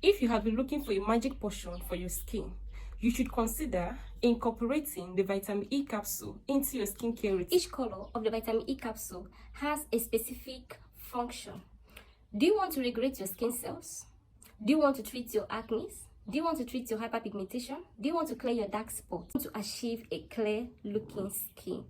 If you have been looking for a magic potion for your skin, you should consider incorporating the vitamin E capsule into your skincare routine. Each color of the vitamin E capsule has a specific function. Do you want to regulate your skin cells? Do you want to treat your acne? Do you want to treat your hyperpigmentation? Do you want to clear your dark spots? To achieve a clear looking skin?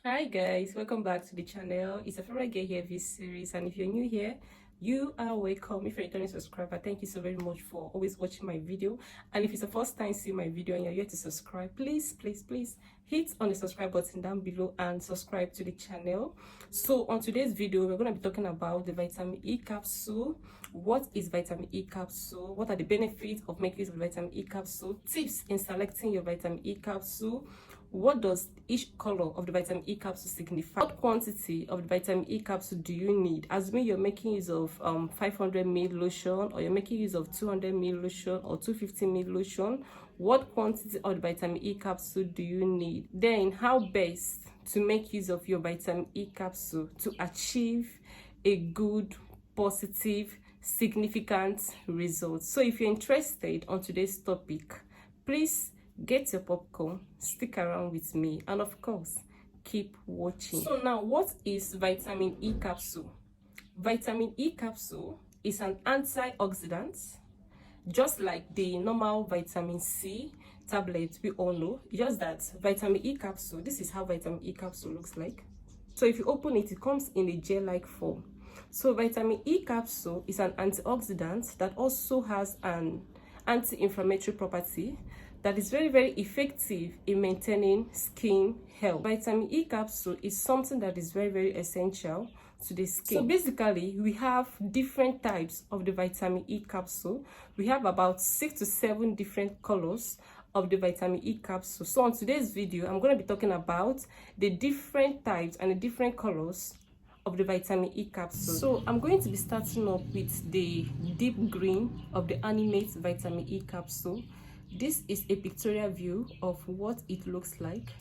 Hi guys, welcome back to the channel. It's a favorite Get Here this series, and if you're new here, you are welcome. If you're a returning subscriber, thank you so very much for always watching my video. And if it's the first time seeing my video and you're yet to subscribe, please hit on the subscribe button down below and subscribe to the channel. So on today's video, we're going to be talking about the vitamin E capsule. What is vitamin E capsule? What are the benefits of making use of vitamin E capsule? Tips in selecting your vitamin E capsule. What does each color of the vitamin E capsule signify? What quantity of the vitamin E capsule do you need? Assuming you're making use of 500 ml lotion, or you're making use of 200 ml lotion or 250 ml lotion, what quantity of the vitamin E capsule do you need? Then how best to make use of your vitamin E capsule to achieve a good, positive, significant result. So if you're interested on today's topic, please get your popcorn, stick around with me, and of course keep watching. So now, what is vitamin E capsule? Vitamin E capsule is an antioxidant, just like the normal vitamin C tablet we all know, just that vitamin E capsule, this is how vitamin E capsule looks like. So if you open it, it comes in a gel-like form. So vitamin E capsule is an antioxidant that also has an anti-inflammatory property that is very effective in maintaining skin health. Vitamin E capsule is something that is very essential to the skin. So basically, we have different types of the vitamin E capsule. We have about 6 to 7 different colors of the vitamin E capsule. So on today's video, I'm going to be talking about the different types and the different colors of the vitamin E capsule. So I'm going to be starting up with the deep green of the Animate vitamin E capsule. This is a pictorial view of what it looks like.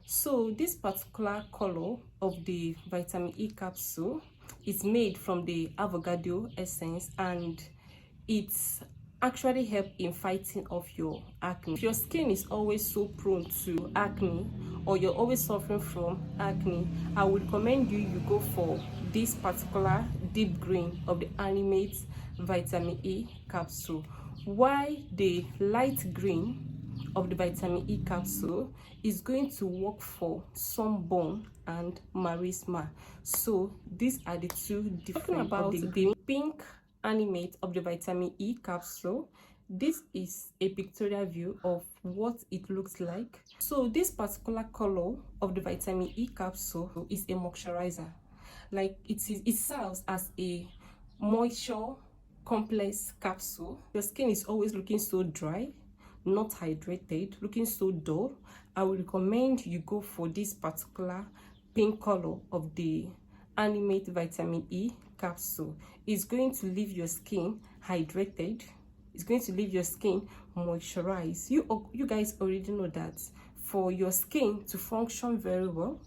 So this particular color of the vitamin E capsule is made from the avocado essence, and it's actually help in fighting off your acne. If your skin is always so prone to acne, or you're always suffering from acne, I would recommend you go for this particular deep green of the Animate vitamin E capsule. Why the light green of the vitamin E capsule is going to work for sunburn and malasma. So these are the two different. About the pink Animate of the vitamin E capsule, this is a pictorial view of what it looks like. So this particular color of the vitamin E capsule is a moisturizer. Like it serves as a moisture complex capsule. Your skin is always looking so dry, not hydrated, looking so dull, I would recommend you go for this particular pink color of the Animate vitamin E capsule. It's going to leave your skin hydrated. It's going to leave your skin moisturized. You guys already know that for your skin to function very well,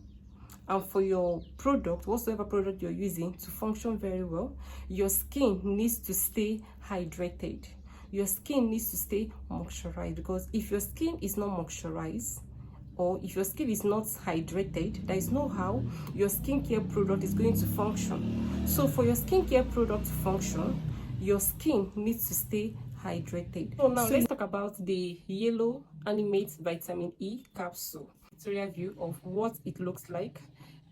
and for your product, whatsoever product you're using, to function very well, your skin needs to stay hydrated. Your skin needs to stay moisturized, because if your skin is not moisturized, or if your skin is not hydrated, there is no how your skincare product is going to function. So for your skincare product to function, your skin needs to stay hydrated. So now let's talk about the yellow Animate vitamin E capsule. Pictorial view of what it looks like.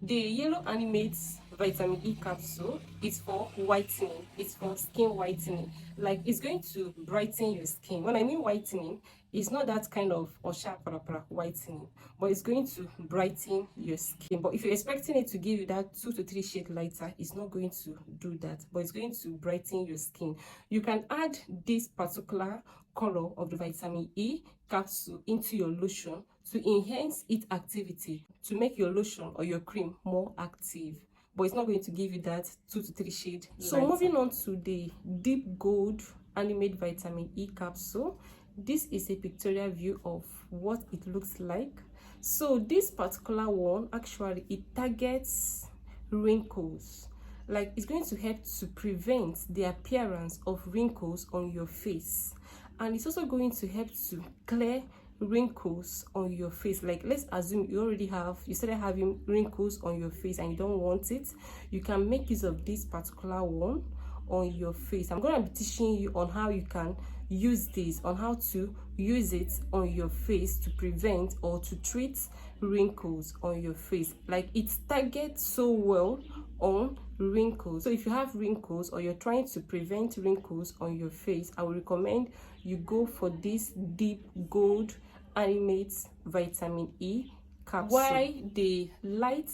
The yellow Animate vitamin E capsule is for whitening. It's for skin whitening. Like, it's going to brighten your skin. When I mean whitening, it's not that kind of osha parapara whitening, but it's going to brighten your skin. But if you're expecting it to give you that 2 to 3 shades lighter, it's not going to do that, but it's going to brighten your skin. You can add this particular color of the vitamin E capsule into your lotion to enhance its activity, to make your lotion or your cream more active, but it's not going to give you that 2 to 3 shade lighter. So moving on to the deep gold Animate vitamin E capsule, this is a pictorial view of what it looks like. So this particular one, actually, it targets wrinkles. like it's going to help to prevent the appearance of wrinkles on your face, and it's also going to help to clear wrinkles on your face. Like, let's assume you started having wrinkles on your face and you don't want it. You can make use of this particular one on your face. I'm going to be teaching you on how you can use this, on how to use it on your face to prevent or to treat wrinkles on your face. Like, it targets so well on wrinkles. So if you have wrinkles or you're trying to prevent wrinkles on your face, I would recommend you go for this Deep Gold Animate Vitamin E capsule. Why the Light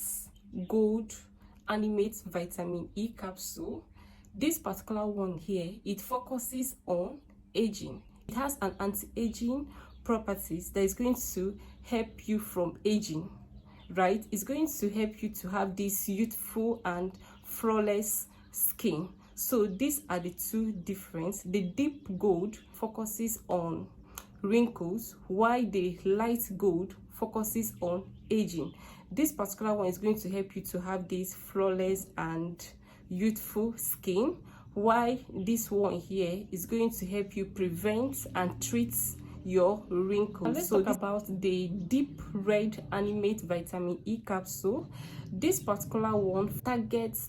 Gold Animate Vitamin E capsule? This particular one here, it focuses on aging. It has an anti-aging properties that is going to help you from aging, right? It's going to help you to have this youthful and flawless skin. So these are the two difference. The Deep Gold focuses on wrinkles, while the Light Gold focuses on aging. This particular one is going to help you to have this flawless and youthful skin, while this one here is going to help you prevent and treat your wrinkles. Now let's talk about the Deep Red Animate Vitamin E capsule. This particular one targets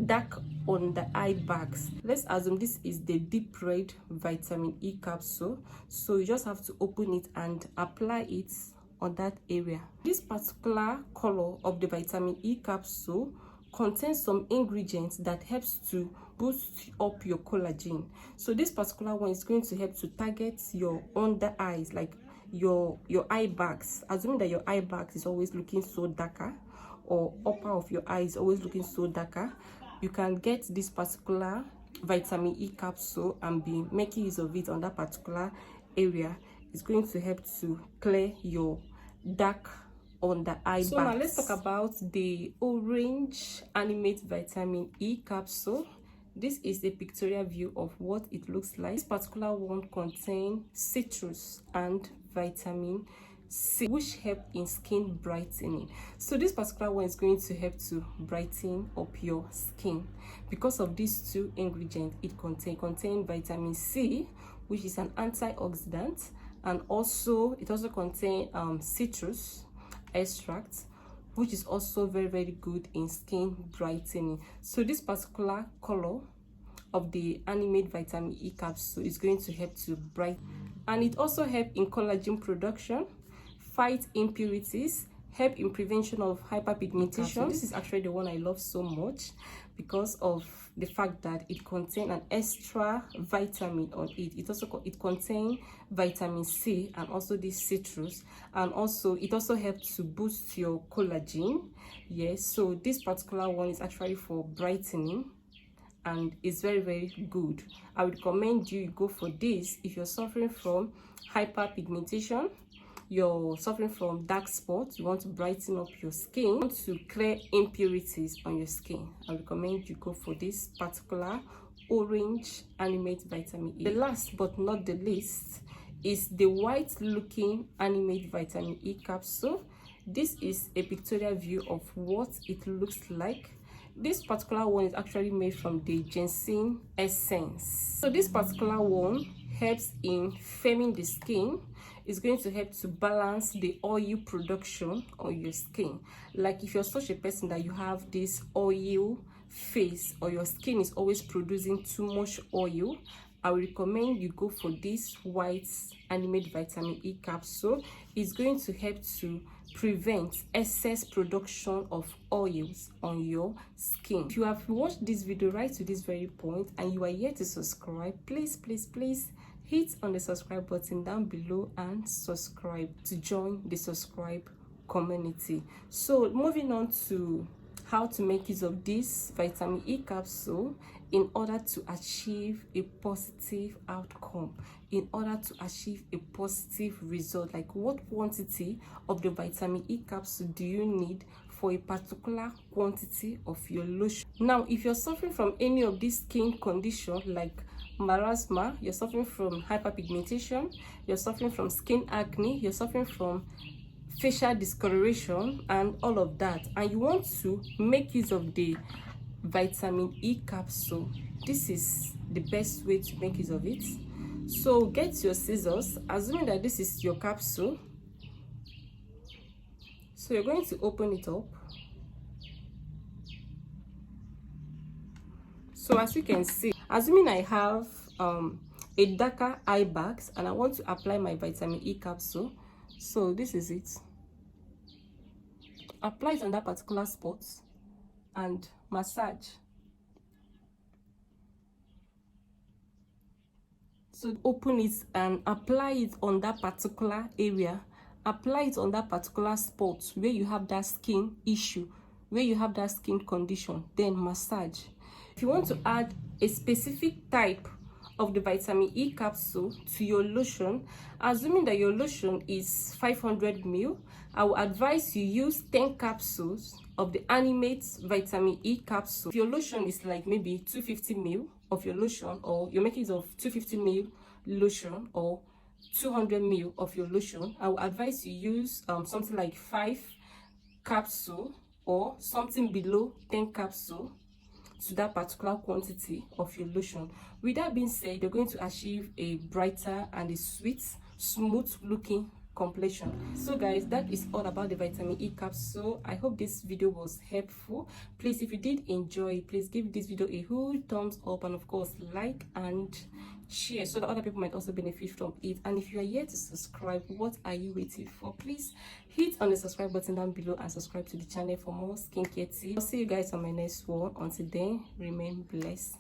dark on the eye bags. Let's assume this is the Deep Red Vitamin E capsule, so you just have to open it and apply it on that area. This particular color of the vitamin E capsule contains some ingredients that helps to boost up your collagen. So this particular one is going to help to target your under eyes, like your eye bags. Assuming that your eye bags is always looking so darker, or upper of your eyes always looking so darker, you can get this particular vitamin E capsule and be making use of it on that particular area. It's going to help to clear your dark on the eye. So now let's talk about the Orange Animate Vitamin E capsule. This is a pictorial view of what it looks like. This particular one contains citrus and vitamin C, which help in skin brightening. So this particular one is going to help to brighten up your skin because of these two ingredients. It contain vitamin C, which is an antioxidant, and also it also contains citrus extract, which is also very good in skin brightening. So this particular color of the Animate Vitamin E capsule is going to help to brighten, and it also help in collagen production, fight impurities, help in prevention of hyperpigmentation. This is actually the one I love so much because of the fact that it contains an extra vitamin on it. It contains vitamin C and also this citrus, and also it also helps to boost your collagen. Yes, so this particular one is actually for brightening and it's very good. I would recommend you go for this if you're suffering from hyperpigmentation, you're suffering from dark spots, you want to brighten up your skin, you want to clear impurities on your skin. I recommend you go for this particular Orange Animate Vitamin E. The last but not the least is the White Looking Animate Vitamin E capsule. This is a pictorial view of what it looks like. This particular one is actually made from the ginseng essence. So this particular one helps in firming the skin. It's going to help to balance the oil production on your skin. Like if you're such a person that you have this oil face, or your skin is always producing too much oil, I would recommend you go for this White Animate Vitamin E capsule. It's going to help to prevent excess production of oils on your skin. If you have watched this video right to this very point and you are yet to subscribe, please hit on the subscribe button down below and subscribe to join the subscribe community. So moving on to how to make use of this vitamin E capsule in order to achieve a positive outcome, in order to achieve a positive result. Like, what quantity of the vitamin E capsule do you need for a particular quantity of your lotion? Now, if you're suffering from any of these skin conditions like malasma, you're suffering from hyperpigmentation, you're suffering from skin acne, you're suffering from facial discoloration and all of that, and you want to make use of the vitamin E capsule. This is the best way to make use of it. So get your scissors, assuming that this is your capsule. So you're going to open it up. So as you can see, assuming I have a darker eye bags and I want to apply my vitamin E capsule, so this is it. Apply it on that particular spot and massage. So open it and apply it on that particular area. Apply it on that particular spot where you have that skin issue, where you have that skin condition, then massage. If you want to add a specific type of the vitamin E capsule to your lotion, assuming that your lotion is 500 ml, I will advise you use 10 capsules of the Animate vitamin E capsule. If your lotion is like maybe 250 ml of your lotion, or you're making it of 250 ml lotion or 200 ml of your lotion, I will advise you use something like 5 capsule or something below 10 capsule to that particular quantity of your lotion. With that being said, you're going to achieve a brighter and a sweet, smooth looking complexion. So guys, that is all about the vitamin E capsule. I hope this video was helpful. Please, if you did enjoy, please give this video a whole thumbs up, and of course like and share so that other people might also benefit from it. And if you are yet to subscribe, what are you waiting for? Please hit on the subscribe button down below and subscribe to the channel for more skincare tips. I'll see you guys on my next one. Until then, remain blessed.